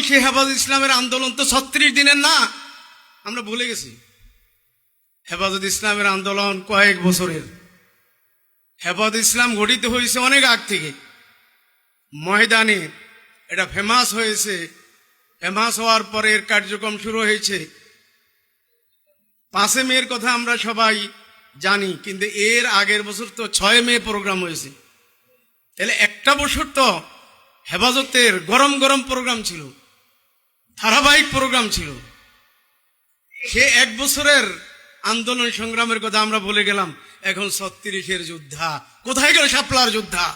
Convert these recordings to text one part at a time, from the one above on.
সেই হেফাজত ইসলামের আন্দোলন তো 36 দিনের না, আমরা ভুলে গেছি। হেফাজত ইসলামের আন্দোলন কয়েক বছরের। হেফাজত ইসলাম গঠিত হয়েছে অনেক আগ থেকে। ময়দানে এটা ফেমাস হয়েছে, ফেমাস হওয়ার পরে এর কার্যক্রম শুরু হয়েছে। 5 মের কথা আমরা সবাই জানি, কিন্তু এর আগের বছর তো 6 মে প্রোগ্রাম হয়েছে। তাহলে একটা বছর তো হেফাজতের গরম গরম প্রোগ্রাম ছিল, ধারাবাহিক প্রোগ্রাম ছিল। সে 1 বছরের আন্দোলন সংগ্রামের কথা আমরা বলে গেলাম। এখন 36-এর যোদ্ধা কোথায় গেল? শাপলার যোদ্ধা।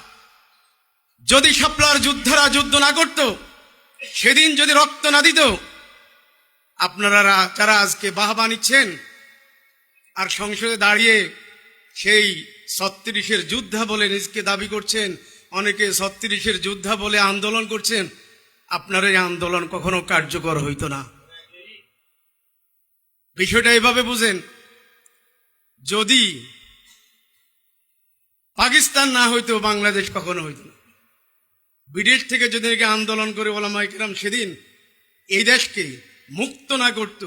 যদি শাপলার যোদ্ধারা যুদ্ধ না করত, সেদিন যদি রক্ত না দিত, আপনারা যারা আজকে বাহবা নিচ্ছেন আর সংসদে দাঁড়িয়ে সেই 36-এর যোদ্ধা বলে নিজকে দাবি করছেন, অনেকে 36-এর যোদ্ধা বলে আন্দোলন করছেন, আপনার এই আন্দোলন কখনো কার্যকর হইত না। বিষয়টা এভাবে বুঝেন, যদি পাকিস্তান না হইতো বাংলাদেশ কখনো হইত না। বিদেশ থেকে যদি আন্দোলন করে ওলামায়ে কেরাম সেদিন এই দেশকে মুক্ত না করত,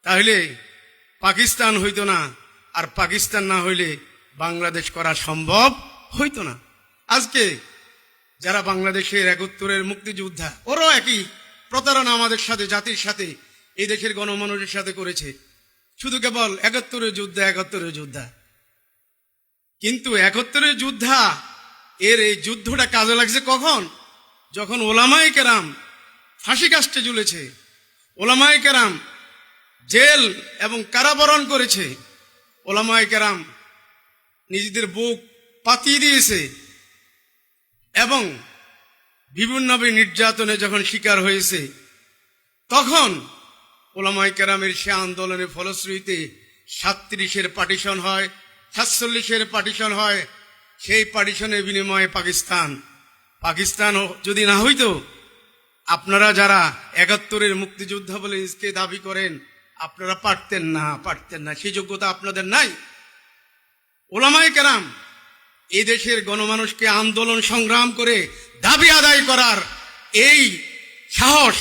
তাহলে পাকিস্তান হইতো না, আর পাকিস্তান না হইলে বাংলাদেশ করা সম্ভব হইতো না। আজকে যারা বাংলাদেশের 71-এর মুক্তিযোদ্ধা, ওরাও একই প্রতারণা আমাদের সাথে, জাতির সাথে, এই দেশের গণমানুষের সাথে করেছে। শুধু কেবল 71-এর যোদ্ধা, 71-এর যোদ্ধা। কিন্তু 71-এর যোদ্ধা এর এই যুদ্ধটা কাজে লাগছে কখন? যখন ওলামায়ে কেরাম ফাঁসি কাস্টে ঝুলেছে, ওলামায়ে কেরাম জেল এবং কারাবরণ করেছে, ওলামায়ে কেরাম নিজেদের বুক পাতিয়ে দিয়েছে এবং বিভিন্নভাবে নির্যাতনে যখন শিকার হয়েছে, তখন ওলামায়ে কেরামের সে আন্দোলনের ফলশ্রুতিতে 37-এর পার্টিশন হয়, 47-এর পার্টিশন হয়। সেই পার্টিশনের বিনিময়ে পাকিস্তান যদি না হইতো, আপনারা যারা 71-এর মুক্তিযোদ্ধা বলে নিজকে দাবি করেন, আপনারা পারতেন না, সেই যোগ্যতা আপনাদের নাই। ওলামায়ে কেরাম এই দেশের গণমানুষকে আন্দোলন সংগ্রাম করে দাবি আদায় করার এই সাহস,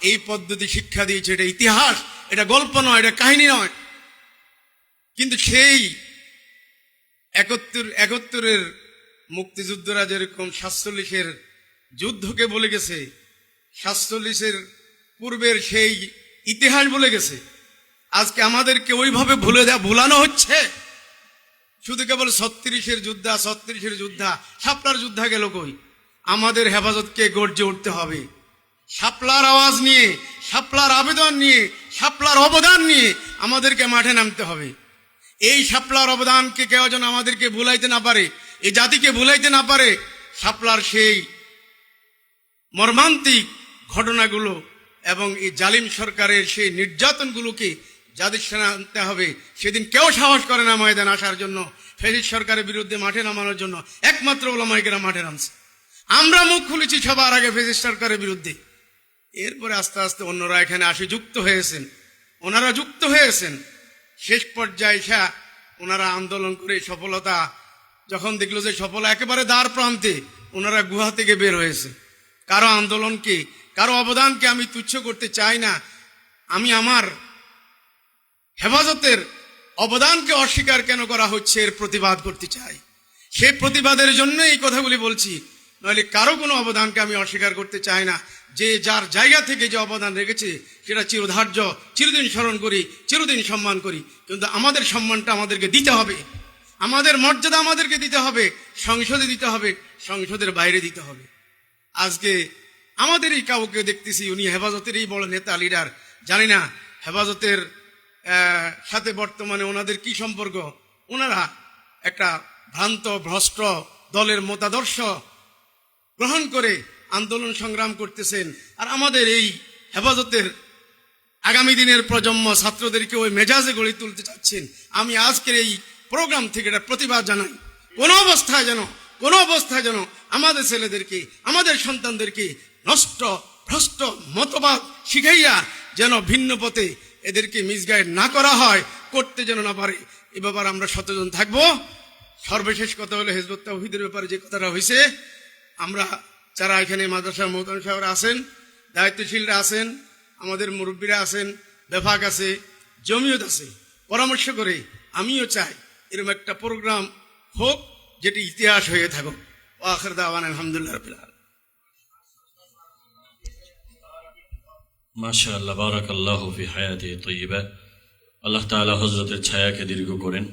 এই পদ্ধতি শিক্ষা দিয়েছে। এটা ইতিহাস, এটা গল্প নয়, এটা কাহিনী নয়। কিন্তু সেই 71-এর মুক্তিযুদ্ধরা যেরকম 47-এর যুদ্ধকে বলে গেছে, 47-এর পূর্বের সেই ইতিহাস বলে গেছে, আজকে আমাদেরকে ওইভাবে ভুলানো হচ্ছে। শুধু কেবল 36-এর যোদ্ধা, শাপলার যোদ্ধা গেল কই? আমাদের হেফাজতকে গর্জে উঠতে হবে। শাপলার আওয়াজ নিয়ে, শাপলার আবেদন নিয়ে, শাপলার অবদান নিয়ে আমাদেরকে মাঠে নামতে হবে। এই শাপলার অবদানকে কেউ যেন আমাদেরকে ভুলাইতে না পারে, এই জাতিকে ভুলাইতে না পারে। শাপলার সেই মর্মান্তিক ঘটনাগুলো এবং এই জালিম সরকারের সেই নির্যাতনগুলোকে যাদের সামনে আনতে হবে। সেদিন কেউ সাহস করে না ময়দান আসার জন্য, ফ্যাসিস্ট সরকারের বিরুদ্ধে মাঠে নামানোর জন্য। একমাত্র ওলামায়ে কেরাম মাঠে নামছে। আমরা মুখ খুলেছি সবার আগে ফ্যাসিস্ট সরকারের বিরুদ্ধে। এরপরে আস্তে আস্তে অন্যরা এখানে আসে যুক্ত হয়েছেন। শেষ পর্যায়ে ওনারা আন্দোলন করে সফলতা যখন দেখলো যে সফলতা একেবারে দ্বার প্রান্তে, ওনারা গুহা থেকে বের হয়েছে। কারো আন্দোলনকে, কারো অবদানকে আমি তুচ্ছ করতে চাই না। আমি আমার হেফাজতের অবদানকে অস্বীকার কেন করা হচ্ছে এর প্রতিবাদ করতে চাই। সেই প্রতিবাদের জন্য এই কথাগুলি বলছি, নইলে কারো কোনো অবদানকে আমি অস্বীকার করতে চাই না। যে যার জায়গা থেকে যে অবদান রেখেছে সেটা চিরধার্য, চিরদিন স্মরণ করি, চিরদিন সম্মান করি। কিন্তু আমাদের সম্মানটা আমাদেরকে দিতে হবে, আমাদের মর্যাদা আমাদেরকে দিতে হবে, সংসদে দিতে হবে, সংসদের বাইরে দিতে হবে। আজকে আমাদেরই কাউকে দেখতেছি, উনি হেফাজতেরই বড় নেতা, লিডার। জানি না হেফাজতের সাথে বর্তমানে ওনাদের কি সম্পর্ক। ওনারা একটা ভ্রান্ত ভ্রষ্ট দলের মতাদর্শ গ্রহণ করে আন্দোলন সংগ্রাম করতেছেন। আর আমাদের এই হেফাজতের আগামী দিনের প্রজন্ম ছাত্রদেরকে ওই মেজাজে গড়ে তুলতে চাচ্ছেন। আমি আজকের এই প্রোগ্রাম থেকে এটা প্রতিবাদ জানাই। কোনো অবস্থায় যেন আমাদের ছেলেদেরকে, আমাদের সন্তানদেরকে নষ্ট ভ্রষ্ট মতবাদ শিখাইয়া যেন ভিন্ন পথে এদেরকে মিসগাইড না করা হয়, করতে যেন না পারে। এ ব্যাপারে আমরা সচেতন থাকবো। সর্বশেষ কথা হলো হিজবুত তাওহীদের ব্যাপারে যে কথাটা হয়েছে, আমরা যারা এখানে মাদ্রাসা মোহতামিম সাহেবরা আছেন, দায়িত্বশীলরা আছেন, আমাদের মুরব্বীরা আছেন, বেফাক আছে, জমিয়ত আছে, পরামর্শ করে আমিও চাই এরকম একটা প্রোগ্রাম হোক যেটি ইতিহাস হয়ে থাকুক। আখির দাওয়ানা আলহামদুলিল্লাহ রাব্বিল আলামিন। মাশাআল্লাহ, বারাকাল্লাহু ফি হায়াতি তাইয়্যিবা। আল্লাহ তাআলা হযরতের ছায়াকে দীর্ঘ করেন।